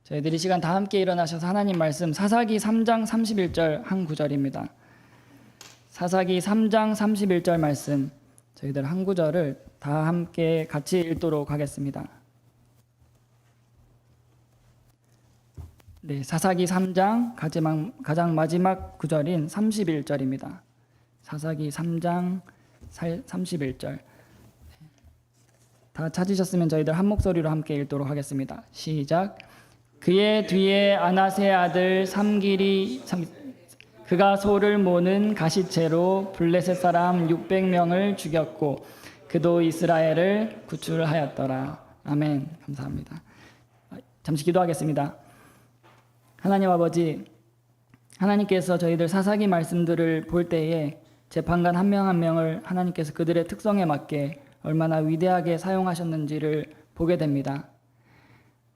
저희들이 이 시간 다 함께 일어나셔서 하나님 말씀 사사기 3장 31절 한 구절입니다. 사사기 3장 31절 말씀 저희들 한 구절을 다 함께 같이 읽도록 하겠습니다. 네, 사사기 3장 가장 마지막 구절인 31절입니다. 사사기 3장 31절 다 찾으셨으면 저희들 한 목소리로 함께 읽도록 하겠습니다. 시작. 그의 뒤에 아낫의 아들 삼길이 그가 소를 모는 가시채로 블레셋 사람 600명을 죽였고 그도 이스라엘을 구출하였더라. 아멘. 감사합니다. 잠시 기도하겠습니다. 하나님 아버지, 하나님께서 저희들 사사기 말씀들을 볼 때에 재판관 한 명 한 명을 하나님께서 그들의 특성에 맞게 얼마나 위대하게 사용하셨는지를 보게 됩니다.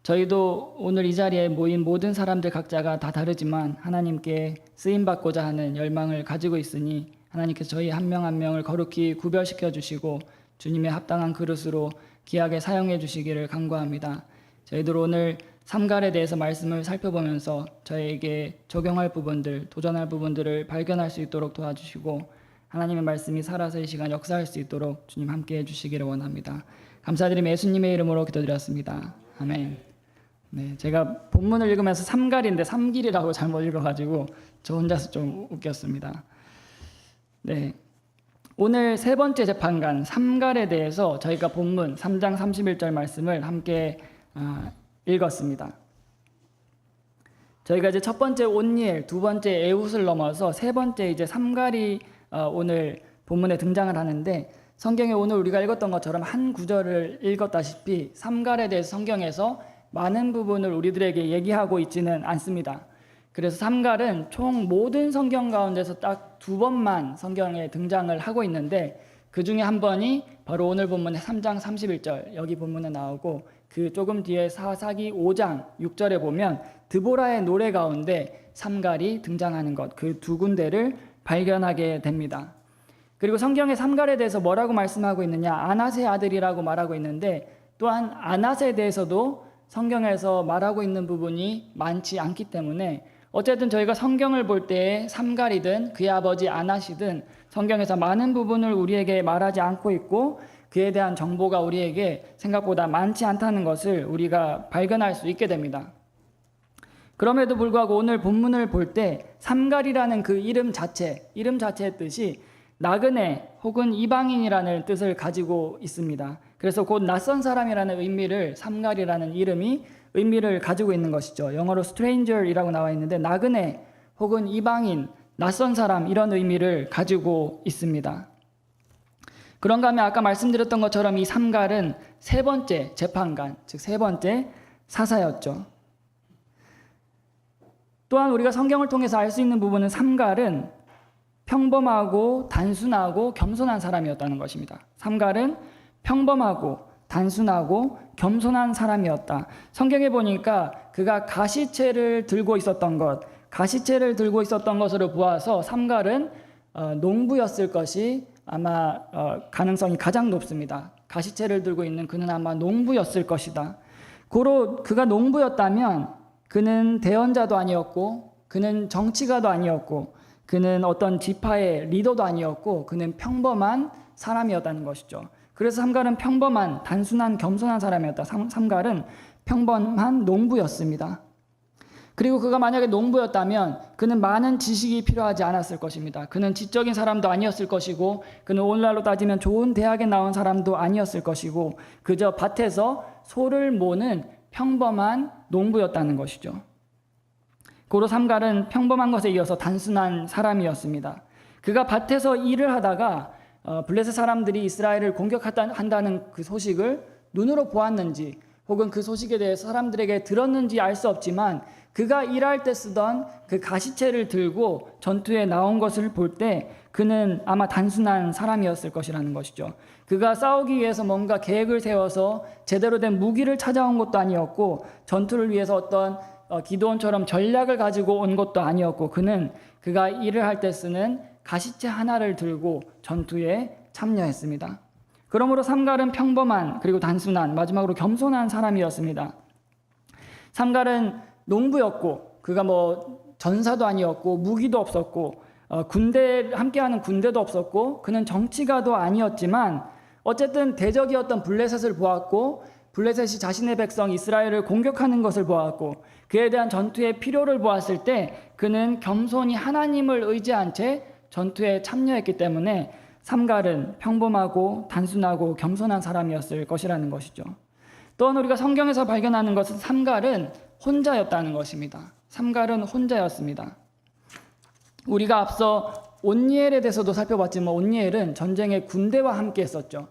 저희도 오늘 이 자리에 모인 모든 사람들 각자가 다 다르지만 하나님께 쓰임받고자 하는 열망을 가지고 있으니 하나님께서 저희 한 명 한 명을 거룩히 구별시켜 주시고 주님의 합당한 그릇으로 귀하게 사용해 주시기를 간구합니다. 저희들 오늘 삼갈에 대해서 말씀을 살펴보면서 저희에게 적용할 부분들, 도전할 부분들을 발견할 수 있도록 도와주시고 하나님의 말씀이 살아서 이 시간 역사할 수 있도록 주님 함께 해주시기를 원합니다. 감사드리며 예수님의 이름으로 기도드렸습니다. 아멘. 네, 제가 본문을 읽으면서 삼갈인데 삼길이라고 잘못 읽어가지고 저 혼자서 좀 웃겼습니다. 네, 오늘 세 번째 재판관 삼갈에 대해서 저희가 본문 3장 31절 말씀을 함께 읽었습니다. 저희가 이제 첫 번째 온니엘, 두 번째 에훗을 넘어서 세 번째 이제 삼갈이 오늘 본문에 등장을 하는데 성경에 오늘 우리가 읽었던 것처럼 한 구절을 읽었다시피 삼갈에 대해서 성경에서 많은 부분을 우리들에게 얘기하고 있지는 않습니다. 그래서 삼갈은 총 모든 성경 가운데서 딱 두 번만 성경에 등장을 하고 있는데 그 중에 한 번이 바로 오늘 본문의 3장 31절 여기 본문에 나오고 그 조금 뒤에 사사기 5장 6절에 보면 드보라의 노래 가운데 삼갈이 등장하는 것, 그 두 군데를 발견하게 됩니다. 그리고 성경의 삼갈에 대해서 뭐라고 말씀하고 있느냐, 아낫의 아들이라고 말하고 있는데 또한 아낫에 대해서도 성경에서 말하고 있는 부분이 많지 않기 때문에 어쨌든 저희가 성경을 볼 때 삼갈이든 그의 아버지 아낫이든 성경에서 많은 부분을 우리에게 말하지 않고 있고 그에 대한 정보가 우리에게 생각보다 많지 않다는 것을 우리가 발견할 수 있게 됩니다. 그럼에도 불구하고 오늘 본문을 볼 때 삼갈이라는 그 이름 자체의 뜻이 나그네 혹은 이방인이라는 뜻을 가지고 있습니다. 그래서 곧 낯선 사람이라는 의미를 삼갈이라는 이름이 의미를 가지고 있는 것이죠. 영어로 stranger이라고 나와 있는데 나그네 혹은 이방인, 낯선 사람 이런 의미를 가지고 있습니다. 그런가 하면 아까 말씀드렸던 것처럼 이 삼갈은 세 번째 재판관, 즉 세 번째 사사였죠. 또한 우리가 성경을 통해서 알 수 있는 부분은 삼갈은 평범하고 단순하고 겸손한 사람이었다는 것입니다. 삼갈은 평범하고 단순하고 겸손한 사람이었다. 성경에 보니까 그가 가시채를 들고 있었던 것으로 보아서 삼갈은 농부였을 것이 아마 가능성이 가장 높습니다. 가시채를 들고 있는 그는 아마 농부였을 것이다. 고로 그가 농부였다면 그는 대언자도 아니었고 그는 정치가도 아니었고 그는 어떤 지파의 리더도 아니었고 그는 평범한 사람이었다는 것이죠. 그래서 삼갈은 평범한 단순한 겸손한 사람이었다. 삼갈은 평범한 농부였습니다. 그리고 그가 만약에 농부였다면 그는 많은 지식이 필요하지 않았을 것입니다. 그는 지적인 사람도 아니었을 것이고 그는 오늘날로 따지면 좋은 대학에 나온 사람도 아니었을 것이고 그저 밭에서 소를 모는 평범한 농부였다는 것이죠. 고로 삼갈은 평범한 것에 이어서 단순한 사람이었습니다. 그가 밭에서 일을 하다가 블레셋 사람들이 이스라엘을 공격한다는 그 소식을 눈으로 보았는지 혹은 그 소식에 대해서 사람들에게 들었는지 알 수 없지만 그가 일할 때 쓰던 그 가시채를 들고 전투에 나온 것을 볼 때 그는 아마 단순한 사람이었을 것이라는 것이죠. 그가 싸우기 위해서 뭔가 계획을 세워서 제대로 된 무기를 찾아온 것도 아니었고 전투를 위해서 어떤 기드온처럼 전략을 가지고 온 것도 아니었고 그가 일을 할 때 쓰는 가시채 하나를 들고 전투에 참여했습니다. 그러므로 삼갈은 평범한 그리고 단순한 마지막으로 겸손한 사람이었습니다. 삼갈은 농부였고 그가 뭐 전사도 아니었고 무기도 없었고 함께하는 군대도 없었고 그는 정치가도 아니었지만 어쨌든 대적이었던 블레셋을 보았고 블레셋이 자신의 백성 이스라엘을 공격하는 것을 보았고 그에 대한 전투의 필요를 보았을 때 그는 겸손히 하나님을 의지한 채 전투에 참여했기 때문에 삼갈은 평범하고 단순하고 겸손한 사람이었을 것이라는 것이죠. 또한 우리가 성경에서 발견하는 것은 삼갈은 혼자였다는 것입니다. 삼갈은 혼자였습니다. 우리가 앞서 온니엘에 대해서도 살펴봤지만 온니엘은 전쟁의 군대와 함께 했었죠.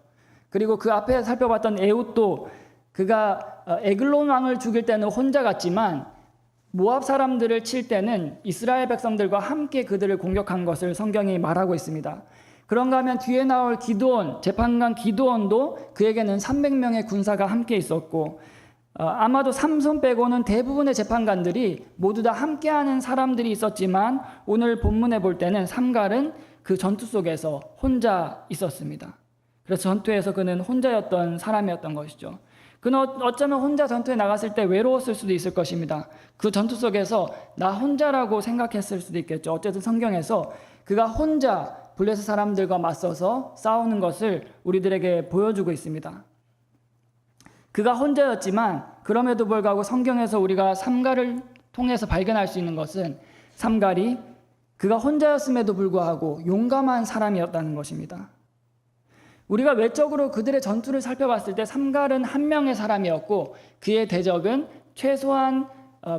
그리고 그 앞에 살펴봤던 에훗도 그가 에글론 왕을 죽일 때는 혼자 갔지만 모압 사람들을 칠 때는 이스라엘 백성들과 함께 그들을 공격한 것을 성경이 말하고 있습니다. 그런가 하면 뒤에 나올 기드온, 재판관 기드온도 그에게는 300명의 군사가 함께 있었고 아마도 삼손 빼고는 대부분의 재판관들이 모두 다 함께하는 사람들이 있었지만 오늘 본문에 볼 때는 삼갈은 그 전투 속에서 혼자 있었습니다. 그래서 전투에서 그는 혼자였던 사람이었던 것이죠. 그는 어쩌면 혼자 전투에 나갔을 때 외로웠을 수도 있을 것입니다. 그 전투 속에서 나 혼자라고 생각했을 수도 있겠죠. 어쨌든 성경에서 그가 혼자 블레셋 사람들과 맞서서 싸우는 것을 우리들에게 보여주고 있습니다. 그가 혼자였지만 그럼에도 불구하고 성경에서 우리가 삼갈을 통해서 발견할 수 있는 것은 삼갈이 그가 혼자였음에도 불구하고 용감한 사람이었다는 것입니다. 우리가 외적으로 그들의 전투를 살펴봤을 때 삼갈은 한 명의 사람이었고 그의 대적은 최소한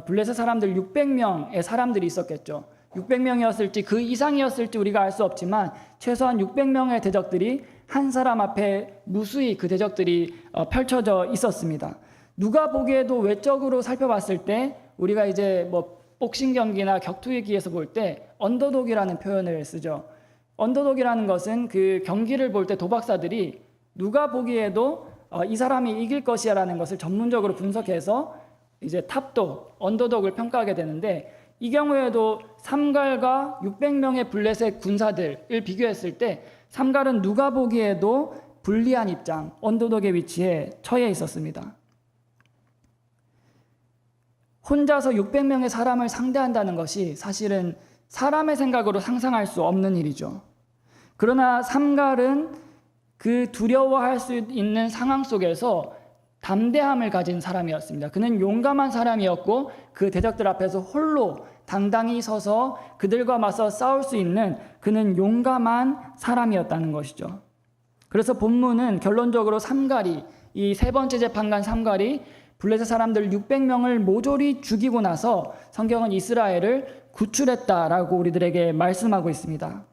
블레셋 사람들 600명의 사람들이 있었겠죠. 600명이었을지 그 이상이었을지 우리가 알 수 없지만 최소한 600명의 대적들이 한 사람 앞에 무수히 그 대적들이 펼쳐져 있었습니다. 누가 보기에도 외적으로 살펴봤을 때 우리가 이제 뭐 복싱 경기나 격투기에서 볼 때 언더독이라는 표현을 쓰죠. 언더독이라는 것은 그 경기를 볼 때 도박사들이 누가 보기에도 이 사람이 이길 것이라는 것을 전문적으로 분석해서 이제 탑독, 언더독을 평가하게 되는데 이 경우에도 삼갈과 600명의 블레셋 군사들을 비교했을 때 삼갈은 누가 보기에도 불리한 입장, 언더독의 위치에 처해 있었습니다. 혼자서 600명의 사람을 상대한다는 것이 사실은 사람의 생각으로 상상할 수 없는 일이죠. 그러나 삼갈은 그 두려워할 수 있는 상황 속에서 담대함을 가진 사람이었습니다. 그는 용감한 사람이었고 그 대적들 앞에서 홀로 당당히 서서 그들과 맞서 싸울 수 있는 그는 용감한 사람이었다는 것이죠. 그래서 본문은 결론적으로 삼갈이 이 세 번째 재판관 삼갈이 블레셋 사람들 600명을 모조리 죽이고 나서 성경은 이스라엘을 구출했다라고 우리들에게 말씀하고 있습니다.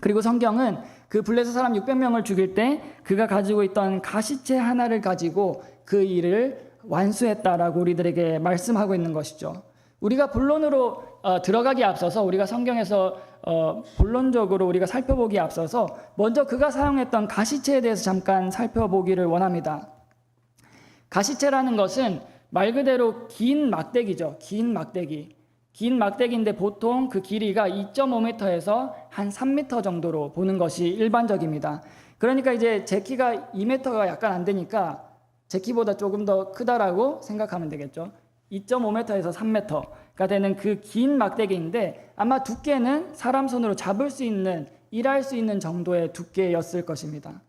그리고 성경은 그 블레셋 사람 600명을 죽일 때 그가 가지고 있던 가시체 하나를 가지고 그 일을 완수했다라고 우리들에게 말씀하고 있는 것이죠. 우리가 본론으로 들어가기에 앞서서 우리가 성경에서 본론적으로 우리가 살펴보기에 앞서서 먼저 그가 사용했던 가시체에 대해서 잠깐 살펴보기를 원합니다. 가시체라는 것은 말 그대로 긴 막대기죠. 긴 막대기. 긴 막대기인데 보통 그 길이가 2.5m에서 한 3m 정도로 보는 것이 일반적입니다. 그러니까 이제 제 키가 2m가 약간 안 되니까 제 키보다 조금 더 크다라고 생각하면 되겠죠. 2.5m에서 3m가 되는 그 긴 막대기인데 아마 두께는 사람 손으로 잡을 수 있는, 일할 수 있는 정도의 두께였을 것입니다.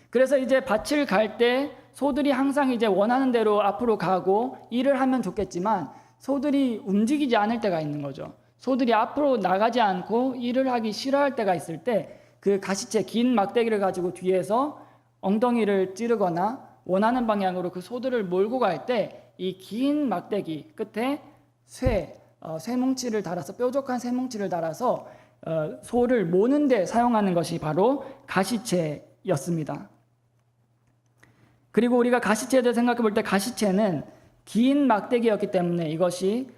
그래서 이제 밭을 갈 때 소들이 항상 이제 원하는 대로 앞으로 가고 일을 하면 좋겠지만 소들이 움직이지 않을 때가 있는 거죠. 소들이 앞으로 나가지 않고 일을 하기 싫어할 때가 있을 때 그 가시체 긴 막대기를 가지고 뒤에서 엉덩이를 찌르거나 원하는 방향으로 그 소들을 몰고 갈 때 이 긴 막대기 끝에 쇠뭉치를 달아서 뾰족한 쇠뭉치를 달아서 소를 모는 데 사용하는 것이 바로 가시체였습니다. 그리고 우리가 가시체에 대해 생각해 볼 때 가시체는 긴 막대기였기 때문에 이것이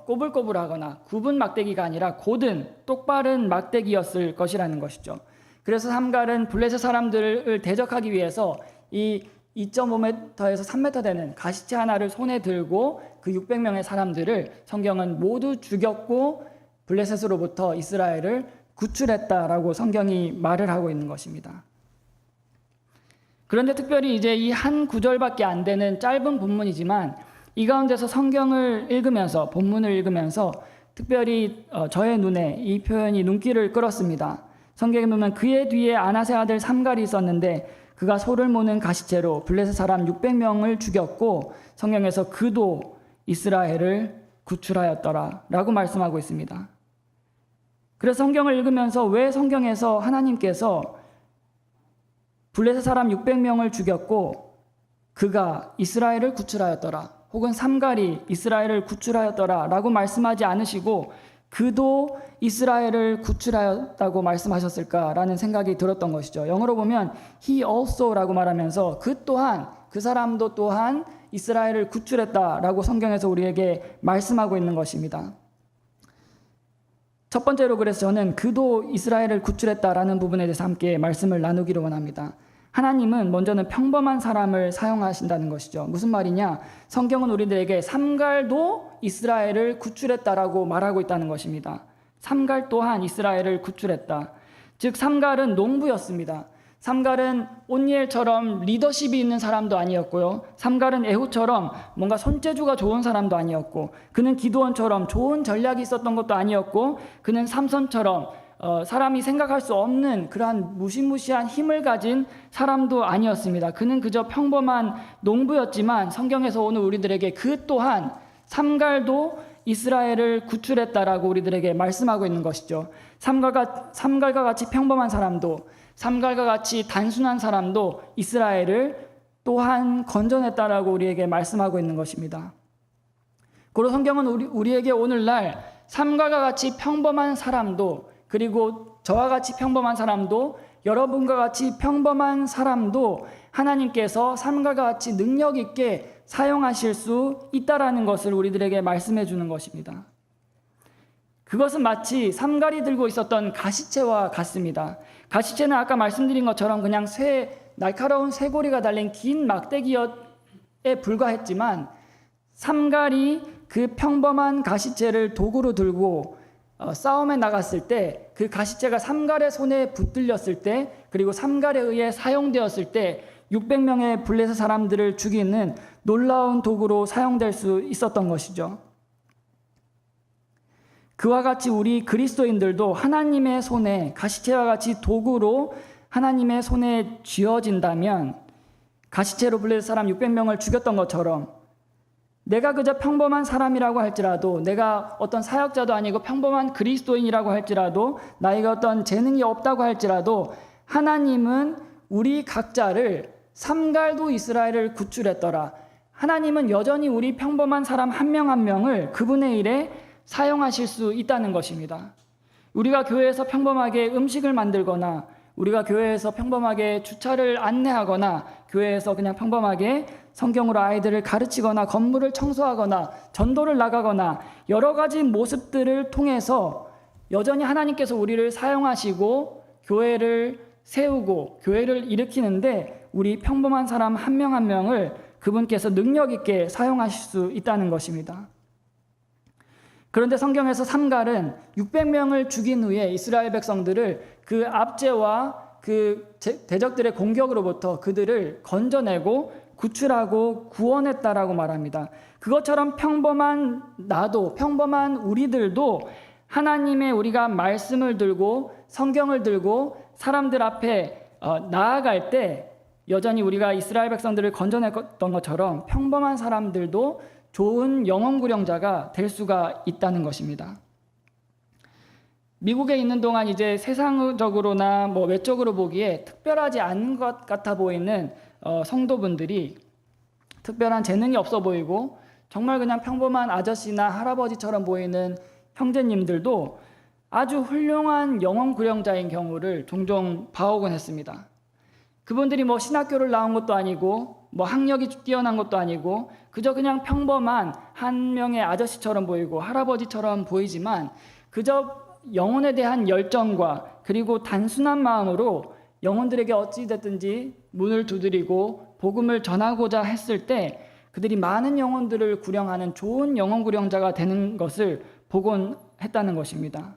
꼬불꼬불하거나 굽은 막대기가 아니라 곧은 똑바른 막대기였을 것이라는 것이죠. 그래서 삼갈은 블레셋 사람들을 대적하기 위해서 이 2.5m에서 3m 되는 가시체 하나를 손에 들고 그 600명의 사람들을 성경은 모두 죽였고 블레셋으로부터 이스라엘을 구출했다라고 성경이 말을 하고 있는 것입니다. 그런데 특별히 이제 이 한 구절밖에 안 되는 짧은 본문이지만 이 가운데서 성경을 읽으면서, 본문을 읽으면서 특별히 저의 눈에 이 표현이 눈길을 끌었습니다. 성경에 보면 그의 뒤에 아낫의 아들 삼갈이 있었는데 그가 소를 모는 가시채로 블레셋 사람 600명을 죽였고, 성경에서 그도 이스라엘을 구출하였더라 라고 말씀하고 있습니다. 그래서 성경을 읽으면서 왜 성경에서 하나님께서 블레셋 사람 600명을 죽였고 그가 이스라엘을 구출하였더라, 혹은 삼갈이 이스라엘을 구출하였더라 라고 말씀하지 않으시고 그도 이스라엘을 구출하였다고 말씀하셨을까라는 생각이 들었던 것이죠. 영어로 보면 he also라고 말하면서 그 또한, 그 사람도 또한 이스라엘을 구출했다라고 성경에서 우리에게 말씀하고 있는 것입니다. 첫 번째로 그래서 저는 그도 이스라엘을 구출했다라는 부분에 대해서 함께 말씀을 나누기를 원합니다. 하나님은 먼저는 평범한 사람을 사용하신다는 것이죠. 무슨 말이냐? 성경은 우리들에게 삼갈도 이스라엘을 구출했다라고 말하고 있다는 것입니다. 삼갈 또한 이스라엘을 구출했다. 즉 삼갈은 농부였습니다. 삼갈은 온니엘처럼 리더십이 있는 사람도 아니었고요. 삼갈은 에훗처럼 뭔가 손재주가 좋은 사람도 아니었고, 그는 기드온처럼 좋은 전략이 있었던 것도 아니었고, 그는 삼손처럼 사람이 생각할 수 없는 그러한 무시무시한 힘을 가진 사람도 아니었습니다. 그는 그저 평범한 농부였지만 성경에서 오늘 우리들에게 그 또한 삼갈도 이스라엘을 구출했다라고 우리들에게 말씀하고 있는 것이죠. 삼갈과 같이 평범한 사람도, 삼갈과 같이 단순한 사람도 이스라엘을 또한 건져냈다라고 우리에게 말씀하고 있는 것입니다. 그리고 성경은 우리에게 오늘날 삼갈과 같이 평범한 사람도, 그리고 저와 같이 평범한 사람도, 여러분과 같이 평범한 사람도 하나님께서 삼갈과 같이 능력 있게 사용하실 수 있다라는 것을 우리들에게 말씀해 주는 것입니다. 그것은 마치 삼갈이 들고 있었던 가시채와 같습니다. 가시채는 아까 말씀드린 것처럼 그냥 날카로운 쇠고리가 달린 긴 막대기에 불과했지만, 삼갈이 그 평범한 가시채를 도구로 들고 싸움에 나갔을 때, 그 가시채가 삼갈의 손에 붙들렸을 때, 그리고 삼갈에 의해 사용되었을 때 600명의 블레셋 사람들을 죽이는 놀라운 도구로 사용될 수 있었던 것이죠. 그와 같이 우리 그리스도인들도 하나님의 손에, 가시채와 같이 도구로 하나님의 손에 쥐어진다면, 가시채로 블레셋 사람 600명을 죽였던 것처럼 내가 그저 평범한 사람이라고 할지라도, 내가 어떤 사역자도 아니고 평범한 그리스도인이라고 할지라도, 나이가 어떤 재능이 없다고 할지라도 하나님은 우리 각자를 삼갈도 이스라엘을 구출했더라. 하나님은 여전히 우리 평범한 사람 한 명 한 명을 그분의 일에 사용하실 수 있다는 것입니다. 우리가 교회에서 평범하게 음식을 만들거나, 우리가 교회에서 평범하게 주차를 안내하거나, 교회에서 그냥 평범하게 성경으로 아이들을 가르치거나, 건물을 청소하거나, 전도를 나가거나, 여러 가지 모습들을 통해서 여전히 하나님께서 우리를 사용하시고 교회를 세우고 교회를 일으키는데, 우리 평범한 사람 한 명 한 명을 그분께서 능력 있게 사용하실 수 있다는 것입니다. 그런데 성경에서 삼갈은 600명을 죽인 후에 이스라엘 백성들을 그 압제와 그 대적들의 공격으로부터 그들을 건져내고 구출하고 구원했다라고 말합니다. 그것처럼 평범한 나도, 평범한 우리들도 하나님의 우리가 말씀을 들고 성경을 들고 사람들 앞에 나아갈 때 여전히 우리가 이스라엘 백성들을 건져냈던 것처럼 평범한 사람들도 좋은 영혼구령자가 될 수가 있다는 것입니다. 미국에 있는 동안 이제 세상적으로나 외적으로 보기에 특별하지 않은 것 같아 보이는 성도분들이, 특별한 재능이 없어 보이고 정말 그냥 평범한 아저씨나 할아버지처럼 보이는 형제님들도 아주 훌륭한 영혼구령자인 경우를 종종 봐오곤 했습니다. 그분들이 신학교를 나온 것도 아니고 학력이 뛰어난 것도 아니고 그저 그냥 평범한 한 명의 아저씨처럼 보이고 할아버지처럼 보이지만, 그저 영혼에 대한 열정과 그리고 단순한 마음으로 영혼들에게 어찌됐든지 문을 두드리고 복음을 전하고자 했을 때 그들이 많은 영혼들을 구령하는 좋은 영혼 구령자가 되는 것을 보곤 했다는 것입니다.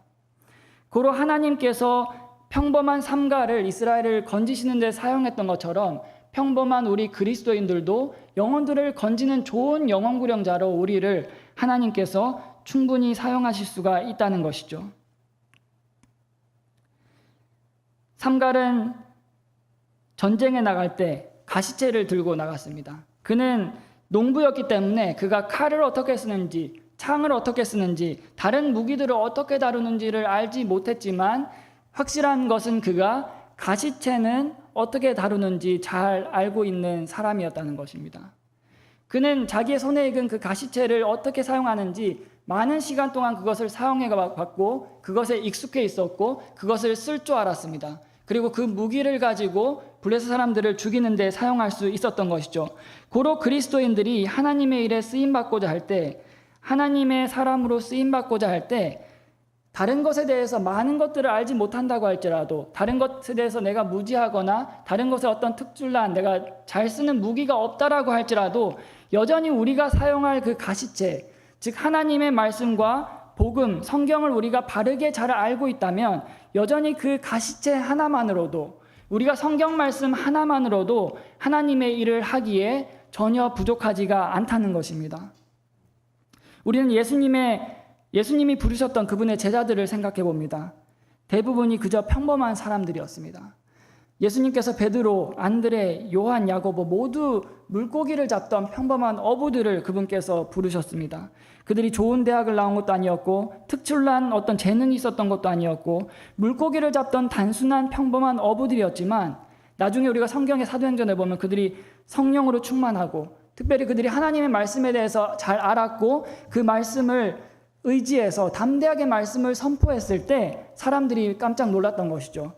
고로 하나님께서 평범한 삼갈을 이스라엘을 건지시는 데 사용했던 것처럼 평범한 우리 그리스도인들도 영혼들을 건지는 좋은 영혼구령자로 우리를 하나님께서 충분히 사용하실 수가 있다는 것이죠. 삼갈은 전쟁에 나갈 때 가시체를 들고 나갔습니다. 그는 농부였기 때문에 그가 칼을 어떻게 쓰는지, 창을 어떻게 쓰는지, 다른 무기들을 어떻게 다루는지를 알지 못했지만 확실한 것은 그가 가시체는 어떻게 다루는지 잘 알고 있는 사람이었다는 것입니다. 그는 자기의 손에 익은 그 가시체를 어떻게 사용하는지 많은 시간 동안 그것을 사용해 봤고 그것에 익숙해 있었고 그것을 쓸 줄 알았습니다. 그리고 그 무기를 가지고 블레셋 사람들을 죽이는 데 사용할 수 있었던 것이죠. 고로 그리스도인들이 하나님의 일에 쓰임받고자 할 때, 하나님의 사람으로 쓰임받고자 할 때 다른 것에 대해서 많은 것들을 알지 못한다고 할지라도, 다른 것에 대해서 내가 무지하거나 다른 것에 어떤 특출난 내가 잘 쓰는 무기가 없다라고 할지라도 여전히 우리가 사용할 그 가시체, 즉 하나님의 말씀과 복음, 성경을 우리가 바르게 잘 알고 있다면 여전히 그 가시체 하나만으로도, 우리가 성경 말씀 하나만으로도 하나님의 일을 하기에 전혀 부족하지가 않다는 것입니다. 우리는 예수님이 부르셨던 그분의 제자들을 생각해 봅니다. 대부분이 그저 평범한 사람들이었습니다. 예수님께서 베드로, 안드레, 요한, 야고보 모두 물고기를 잡던 평범한 어부들을 그분께서 부르셨습니다. 그들이 좋은 대학을 나온 것도 아니었고 특출난 어떤 재능이 있었던 것도 아니었고 물고기를 잡던 단순한 평범한 어부들이었지만 나중에 우리가 성경의 사도행전에 보면 그들이 성령으로 충만하고 특별히 그들이 하나님의 말씀에 대해서 잘 알았고 그 말씀을 의지해서 담대하게 말씀을 선포했을 때 사람들이 깜짝 놀랐던 것이죠.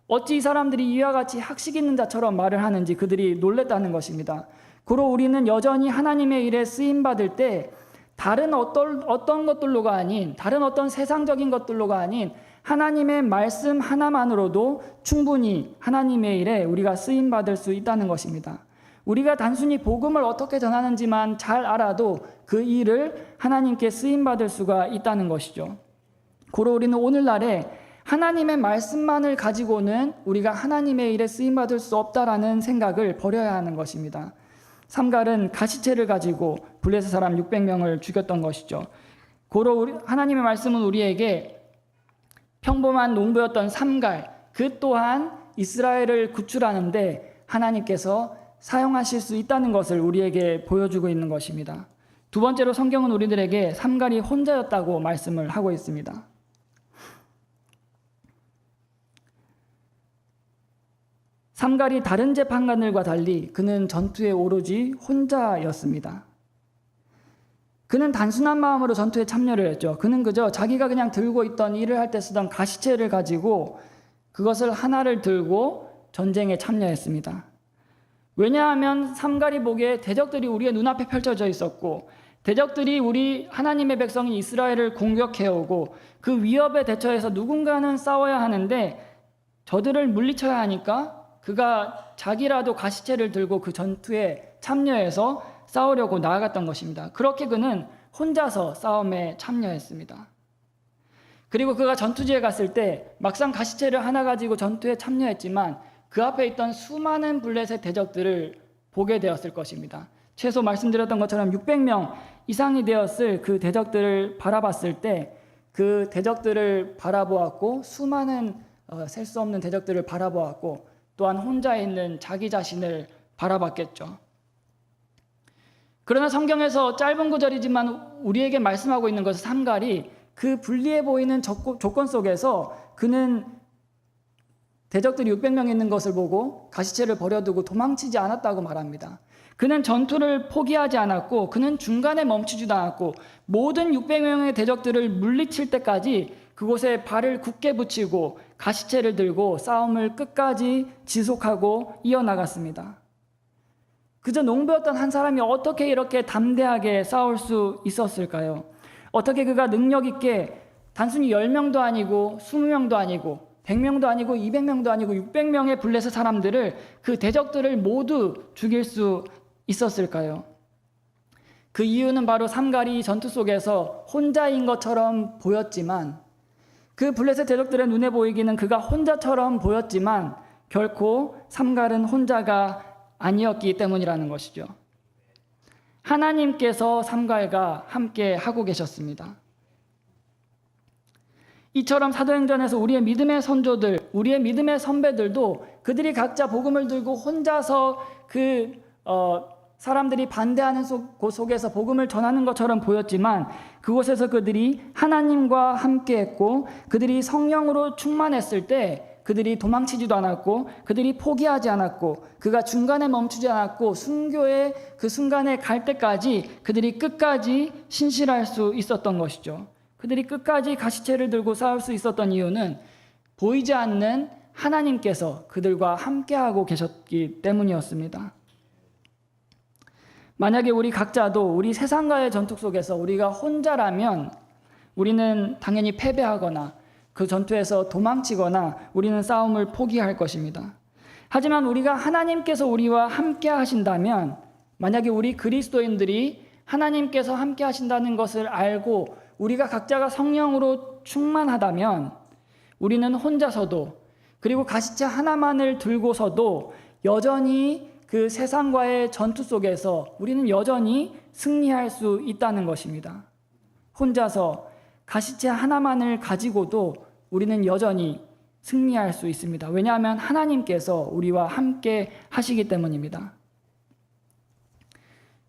어찌 이 사람들이 이와 같이 학식 있는 자처럼 말을 하는지 그들이 놀랬다는 것입니다. 고로 우리는 여전히 하나님의 일에 쓰임받을 때 다른 어떤 것들로가 아닌, 다른 어떤 세상적인 것들로가 아닌 하나님의 말씀 하나만으로도 충분히 하나님의 일에 우리가 쓰임받을 수 있다는 것입니다. 우리가 단순히 복음을 어떻게 전하는지만 잘 알아도 그 일을 하나님께 쓰임받을 수가 있다는 것이죠. 고로 우리는 오늘날에 하나님의 말씀만을 가지고는 우리가 하나님의 일에 쓰임받을 수 없다라는 생각을 버려야 하는 것입니다. 삼갈은 가시체를 가지고 블레셋 사람 600명을 죽였던 것이죠. 고로 하나님의 말씀은 우리에게 평범한 농부였던 삼갈, 그 또한 이스라엘을 구출하는데 하나님께서 사용하실 수 있다는 것을 우리에게 보여주고 있는 것입니다. 두 번째로 성경은 우리들에게 삼갈이 혼자였다고 말씀을 하고 있습니다. 삼갈이 다른 재판관들과 달리 그는 전투에 오로지 혼자였습니다. 그는 단순한 마음으로 전투에 참여를 했죠. 그는 그저 자기가 그냥 들고 있던 일을 할 때 쓰던 가시체를 가지고 그것을 하나를 들고 전쟁에 참여했습니다. 왜냐하면 삼갈이 보기에 대적들이 우리의 눈앞에 펼쳐져 있었고 대적들이 우리 하나님의 백성인 이스라엘을 공격해오고 그 위협에 대처해서 누군가는 싸워야 하는데 저들을 물리쳐야 하니까 그가 자기라도 가시체를 들고 그 전투에 참여해서 싸우려고 나아갔던 것입니다. 그렇게 그는 혼자서 싸움에 참여했습니다. 그리고 그가 전투지에 갔을 때 막상 가시체를 하나 가지고 전투에 참여했지만 그 앞에 있던 수많은 블레셋 대적들을 보게 되었을 것입니다. 최소 말씀드렸던 것처럼 600명 이상이 되었을 그 대적들을 바라봤을 때 그 대적들을 바라보았고 수많은 셀 수 없는 대적들을 바라보았고 또한 혼자 있는 자기 자신을 바라봤겠죠. 그러나 성경에서 짧은 구절이지만 우리에게 말씀하고 있는 것은 삼갈이 그 불리해 보이는 조건 속에서 그는 대적들이 600명 있는 것을 보고 가시체를 버려두고 도망치지 않았다고 말합니다. 그는 전투를 포기하지 않았고 그는 중간에 멈추지도 않았고 모든 600명의 대적들을 물리칠 때까지 그곳에 발을 굳게 붙이고 가시체를 들고 싸움을 끝까지 지속하고 이어나갔습니다. 그저 농부였던 한 사람이 어떻게 이렇게 담대하게 싸울 수 있었을까요? 어떻게 그가 능력 있게 단순히 10명도 아니고 20명도 아니고 100명도 아니고 200명도 아니고 600명의 블레셋 사람들을 그 대적들을 모두 죽일 수 있었을까요? 그 이유는 바로 삼갈이 전투 속에서 혼자인 것처럼 보였지만 그 블레셋 대적들의 눈에 보이기는 그가 혼자처럼 보였지만 결코 삼갈은 혼자가 아니었기 때문이라는 것이죠. 하나님께서 삼갈과 함께 하고 계셨습니다. 이처럼 사도행전에서 우리의 믿음의 선조들, 우리의 믿음의 선배들도 그들이 각자 복음을 들고 혼자서 사람들이 반대하는 곳 속에서 복음을 전하는 것처럼 보였지만 그곳에서 그들이 하나님과 함께했고 그들이 성령으로 충만했을 때 그들이 도망치지도 않았고 그들이 포기하지 않았고 그가 중간에 멈추지 않았고 순교의 그 순간에 갈 때까지 그들이 끝까지 신실할 수 있었던 것이죠. 그들이 끝까지 가시체를 들고 싸울 수 있었던 이유는 보이지 않는 하나님께서 그들과 함께하고 계셨기 때문이었습니다. 만약에 우리 각자도 우리 세상과의 전투 속에서 우리가 혼자라면 우리는 당연히 패배하거나 그 전투에서 도망치거나 우리는 싸움을 포기할 것입니다. 하지만 우리가 하나님께서 우리와 함께 하신다면, 만약에 우리 그리스도인들이 하나님께서 함께 하신다는 것을 알고 우리가 각자가 성령으로 충만하다면 우리는 혼자서도, 그리고 가시체 하나만을 들고서도 여전히 그 세상과의 전투 속에서 우리는 여전히 승리할 수 있다는 것입니다. 혼자서 가시체 하나만을 가지고도 우리는 여전히 승리할 수 있습니다. 왜냐하면 하나님께서 우리와 함께 하시기 때문입니다.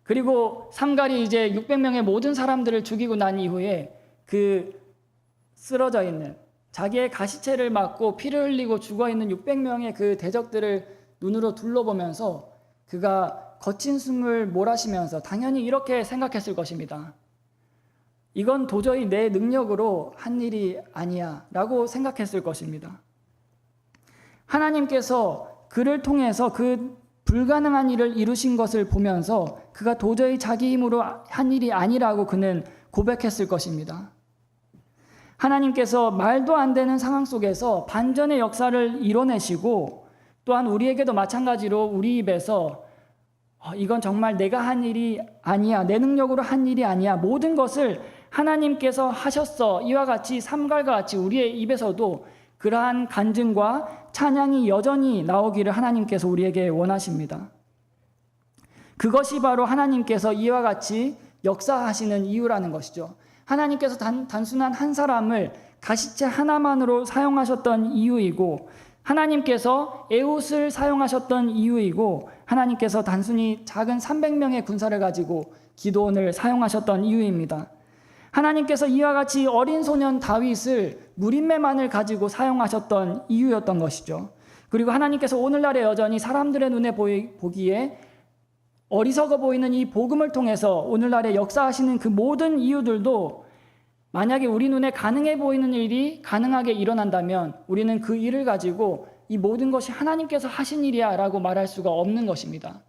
그리고 삼갈이 이제 600명의 모든 사람들을 죽이고 난 이후에 그 쓰러져 있는, 자기의 가시체를 맞고 피를 흘리고 죽어있는 600명의 그 대적들을 눈으로 둘러보면서 그가 거친 숨을 몰아쉬면서 당연히 이렇게 생각했을 것입니다. 이건 도저히 내 능력으로 한 일이 아니야 라고 생각했을 것입니다. 하나님께서 그를 통해서 그 불가능한 일을 이루신 것을 보면서 그가 도저히 자기 힘으로 한 일이 아니라고 그는 고백했을 것입니다. 하나님께서 말도 안 되는 상황 속에서 반전의 역사를 이뤄내시고, 또한 우리에게도 마찬가지로 우리 입에서 이건 정말 내가 한 일이 아니야, 내 능력으로 한 일이 아니야, 모든 것을 하나님께서 하셨어, 이와 같이 삼갈과 같이 우리의 입에서도 그러한 간증과 찬양이 여전히 나오기를 하나님께서 우리에게 원하십니다. 그것이 바로 하나님께서 이와 같이 역사하시는 이유라는 것이죠. 하나님께서 단순한 한 사람을 가시체 하나만으로 사용하셨던 이유이고, 하나님께서 에훗을 사용하셨던 이유이고, 하나님께서 단순히 작은 300명의 군사를 가지고 기드온을 사용하셨던 이유입니다. 하나님께서 이와 같이 어린 소년 다윗을 무림매만을 가지고 사용하셨던 이유였던 것이죠. 그리고 하나님께서 오늘날에 여전히 사람들의 눈에 보기에 어리석어 보이는 이 복음을 통해서 오늘날에 역사하시는 그 모든 이유들도, 만약에 우리 눈에 가능해 보이는 일이 가능하게 일어난다면 우리는 그 일을 가지고 이 모든 것이 하나님께서 하신 일이야 라고 말할 수가 없는 것입니다.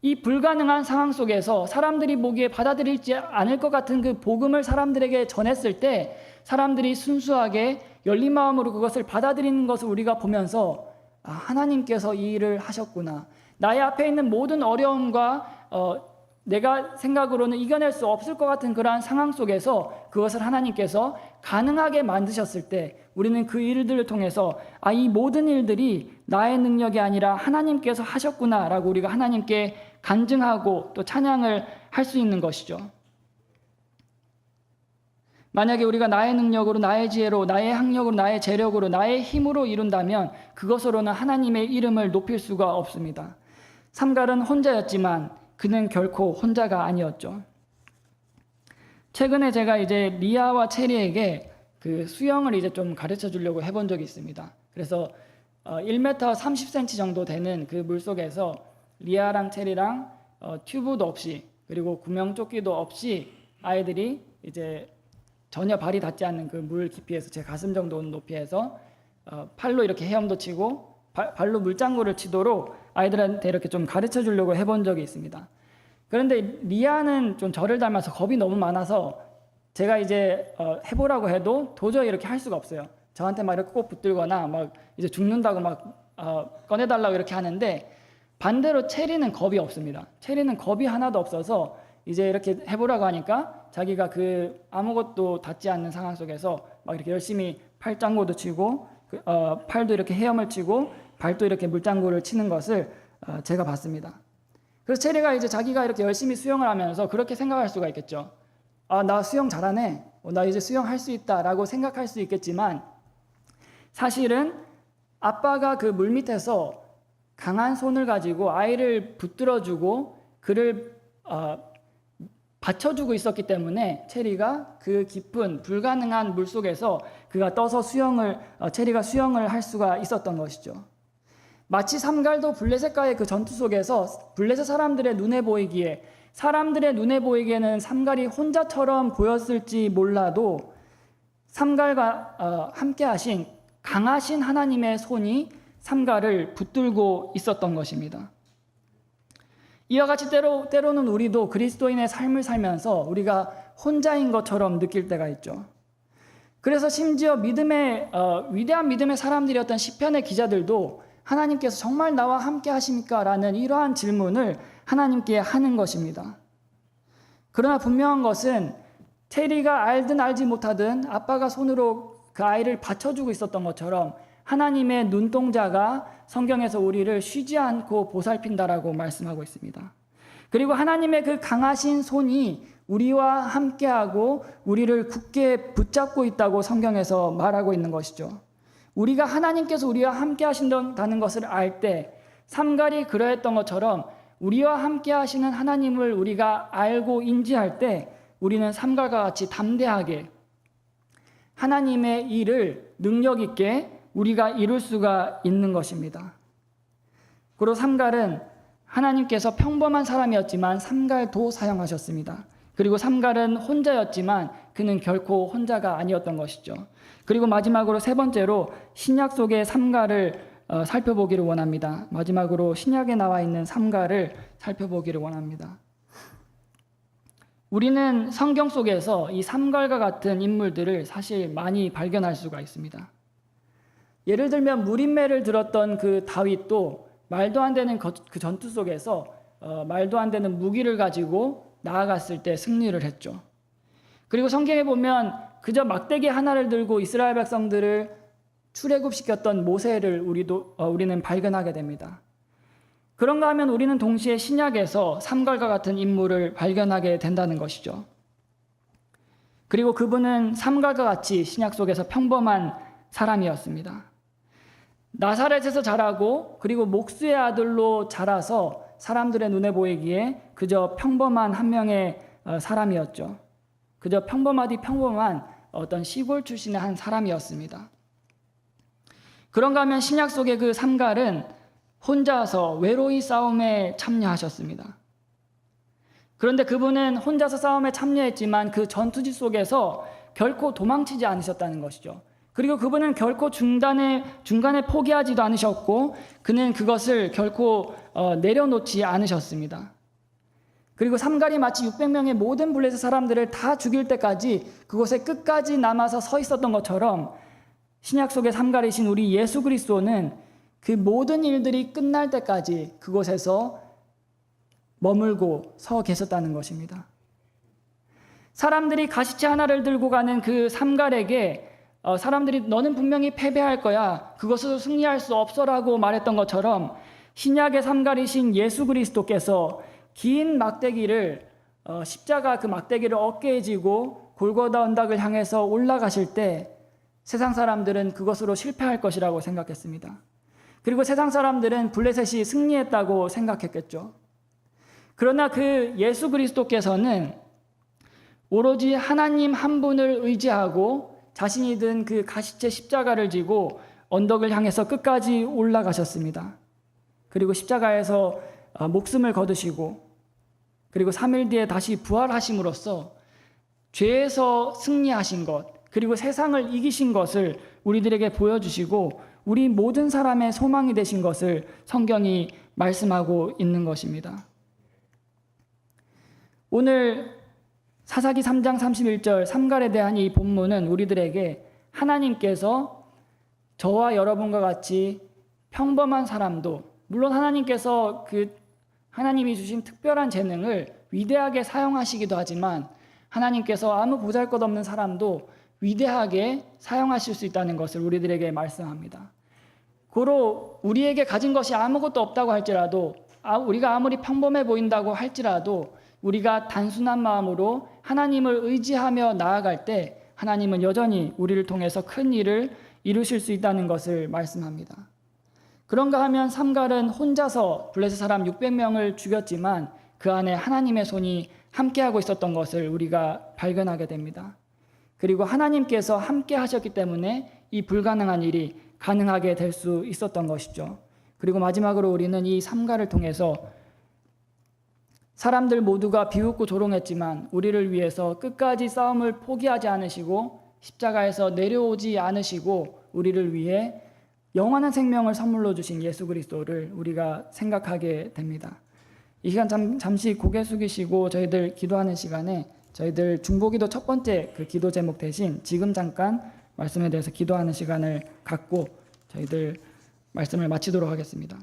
이 불가능한 상황 속에서 사람들이 보기에 받아들이지 않을 것 같은 그 복음을 사람들에게 전했을 때 사람들이 순수하게 열린 마음으로 그것을 받아들이는 것을 우리가 보면서 하나님께서 이 일을 하셨구나. 나의 앞에 있는 모든 어려움과 내가 생각으로는 이겨낼 수 없을 것 같은 그러한 상황 속에서 그것을 하나님께서 가능하게 만드셨을 때 우리는 그 일들을 통해서 이 모든 일들이 나의 능력이 아니라 하나님께서 하셨구나 라고 우리가 하나님께 간증하고 또 찬양을 할 수 있는 것이죠. 만약에 우리가 나의 능력으로, 나의 지혜로, 나의 학력으로, 나의 재력으로, 나의 힘으로 이룬다면 그것으로는 하나님의 이름을 높일 수가 없습니다. 삼갈은 혼자였지만 그는 결코 혼자가 아니었죠. 최근에 제가 이제 리아와 체리에게 그 수영을 이제 좀 가르쳐 주려고 해본 적이 있습니다. 그래서 1m 30cm 정도 되는 그 물속에서 리아랑 체리랑 튜브도 없이, 그리고 구명조끼도 없이 아이들이 이제 전혀 발이 닿지 않는 그 물 깊이에서 제 가슴 정도 높이에서 팔로 이렇게 헤엄도 치고 발로 물장구를 치도록 아이들한테 이렇게 좀 가르쳐 주려고 해본 적이 있습니다. 그런데 리아는 좀 저를 닮아서 겁이 너무 많아서 제가 이제 해보라고 해도 도저히 이렇게 할 수가 없어요. 저한테 막 이렇게 꼭 붙들거나 막 이제 죽는다고 막 꺼내달라고 이렇게 하는데, 반대로 체리는 겁이 없습니다. 체리는 겁이 하나도 없어서 이제 이렇게 해보라고 하니까 자기가 그 아무것도 닿지 않는 상황 속에서 막 이렇게 열심히 팔짱구도 치고 팔도 이렇게 헤엄을 치고 발도 이렇게 물장구를 치는 것을 제가 봤습니다. 그래서 체리가 이제 자기가 이렇게 열심히 수영을 하면서 그렇게 생각할 수가 있겠죠. 아, 나 수영 잘하네. 나 이제 수영할 수 있다라고 생각할 수 있겠지만 사실은 아빠가 그 물 밑에서 강한 손을 가지고 아이를 붙들어주고 그를 받쳐주고 있었기 때문에 체리가 그 깊은 불가능한 물 속에서 그가 떠서 체리가 수영을 할 수가 있었던 것이죠. 마치 삼갈도 블레셋과의 그 전투 속에서 블레셋 사람들의 눈에 보이기에는 삼갈이 혼자처럼 보였을지 몰라도 삼갈과 함께 하신 강하신 하나님의 손이 삼갈을 붙들고 있었던 것입니다. 이와 같이 때로는 우리도 그리스도인의 삶을 살면서 우리가 혼자인 것처럼 느낄 때가 있죠. 그래서 심지어 위대한 믿음의 사람들이었던 시편의 기자들도 하나님께서 정말 나와 함께 하십니까? 라는 이러한 질문을 하나님께 하는 것입니다. 그러나 분명한 것은 체리가 알든 알지 못하든 아빠가 손으로 그 아이를 받쳐주고 있었던 것처럼 하나님의 눈동자가 성경에서 우리를 쉬지 않고 보살핀다라고 말씀하고 있습니다. 그리고 하나님의 그 강하신 손이 우리와 함께하고 우리를 굳게 붙잡고 있다고 성경에서 말하고 있는 것이죠. 우리가 하나님께서 우리와 함께 하신다는 것을 알 때 삼갈이 그러했던 것처럼 우리와 함께 하시는 하나님을 우리가 알고 인지할 때 우리는 삼갈과 같이 담대하게 하나님의 일을 능력 있게 우리가 이룰 수가 있는 것입니다. 그리고 삼갈은 하나님께서 평범한 사람이었지만 삼갈도 사용하셨습니다. 그리고 삼갈은 혼자였지만 그는 결코 혼자가 아니었던 것이죠. 그리고 마지막으로 세 번째로 신약 속의 삼갈을 살펴보기를 원합니다. 마지막으로 신약에 나와 있는 삼갈을 살펴보기를 원합니다. 우리는 성경 속에서 이 삼갈과 같은 인물들을 사실 많이 발견할 수가 있습니다. 예를 들면 무린매를 들었던 그 다윗도 말도 안 되는 그 전투 속에서 말도 안 되는 무기를 가지고 나아갔을 때 승리를 했죠. 그리고 성경에 보면 그저 막대기 하나를 들고 이스라엘 백성들을 출애굽시켰던 모세를 우리는 발견하게 됩니다. 그런가 하면 우리는 동시에 신약에서 삼갈과 같은 인물을 발견하게 된다는 것이죠. 그리고 그분은 삼갈과 같이 신약 속에서 평범한 사람이었습니다. 나사렛에서 자라고 그리고 목수의 아들로 자라서 사람들의 눈에 보이기에 그저 평범한 한 명의 사람이었죠. 그저 평범한 어떤 시골 출신의 한 사람이었습니다. 그런가 하면 신약 속의 그 삼갈은 혼자서 외로이 싸움에 참여하셨습니다. 그런데 그분은 혼자서 싸움에 참여했지만 그 전투지 속에서 결코 도망치지 않으셨다는 것이죠. 그리고 그분은 결코 중간에 포기하지도 않으셨고 그는 그것을 결코 내려놓지 않으셨습니다. 그리고 삼갈이 마치 600명의 모든 블레셋 사람들을 다 죽일 때까지 그곳에 끝까지 남아서 서 있었던 것처럼 신약 속의 삼갈이신 우리 예수 그리스도는 그 모든 일들이 끝날 때까지 그곳에서 머물고 서 계셨다는 것입니다. 사람들이 가시체 하나를 들고 가는 그 삼갈에게 사람들이 너는 분명히 패배할 거야. 그것으로 승리할 수 없어라고 말했던 것처럼 신약의 삼갈이신 예수 그리스도께서 긴 막대기를 십자가 그 막대기를 어깨에 지고 골고다 언덕을 향해서 올라가실 때 세상 사람들은 그것으로 실패할 것이라고 생각했습니다. 그리고 세상 사람들은 블레셋이 승리했다고 생각했겠죠. 그러나 그 예수 그리스도께서는 오로지 하나님 한 분을 의지하고 자신이 든 그 가시체 십자가를 지고 언덕을 향해서 끝까지 올라가셨습니다. 그리고 십자가에서 목숨을 거두시고 그리고 3일 뒤에 다시 부활하심으로써 죄에서 승리하신 것 그리고 세상을 이기신 것을 우리들에게 보여주시고 우리 모든 사람의 소망이 되신 것을 성경이 말씀하고 있는 것입니다. 오늘 사사기 3장 31절 삼갈에 대한 이 본문은 우리들에게 하나님께서 저와 여러분과 같이 평범한 사람도 물론 하나님께서 하나님이 주신 특별한 재능을 위대하게 사용하시기도 하지만 하나님께서 아무 보잘것없는 사람도 위대하게 사용하실 수 있다는 것을 우리들에게 말씀합니다. 고로 우리에게 가진 것이 아무것도 없다고 할지라도 우리가 아무리 평범해 보인다고 할지라도 우리가 단순한 마음으로 하나님을 의지하며 나아갈 때 하나님은 여전히 우리를 통해서 큰 일을 이루실 수 있다는 것을 말씀합니다. 그런가 하면 삼갈은 혼자서 블레셋 사람 600명을 죽였지만 그 안에 하나님의 손이 함께하고 있었던 것을 우리가 발견하게 됩니다. 그리고 하나님께서 함께 하셨기 때문에 이 불가능한 일이 가능하게 될 수 있었던 것이죠. 그리고 마지막으로 우리는 이 삼갈을 통해서 사람들 모두가 비웃고 조롱했지만 우리를 위해서 끝까지 싸움을 포기하지 않으시고 십자가에서 내려오지 않으시고 우리를 위해 영원한 생명을 선물로 주신 예수 그리스도를 우리가 생각하게 됩니다. 이 시간 잠시 고개 숙이시고 저희들 기도하는 시간에 저희들 중보기도 첫 번째 그 기도 제목 대신 지금 잠깐 말씀에 대해서 기도하는 시간을 갖고 저희들 말씀을 마치도록 하겠습니다.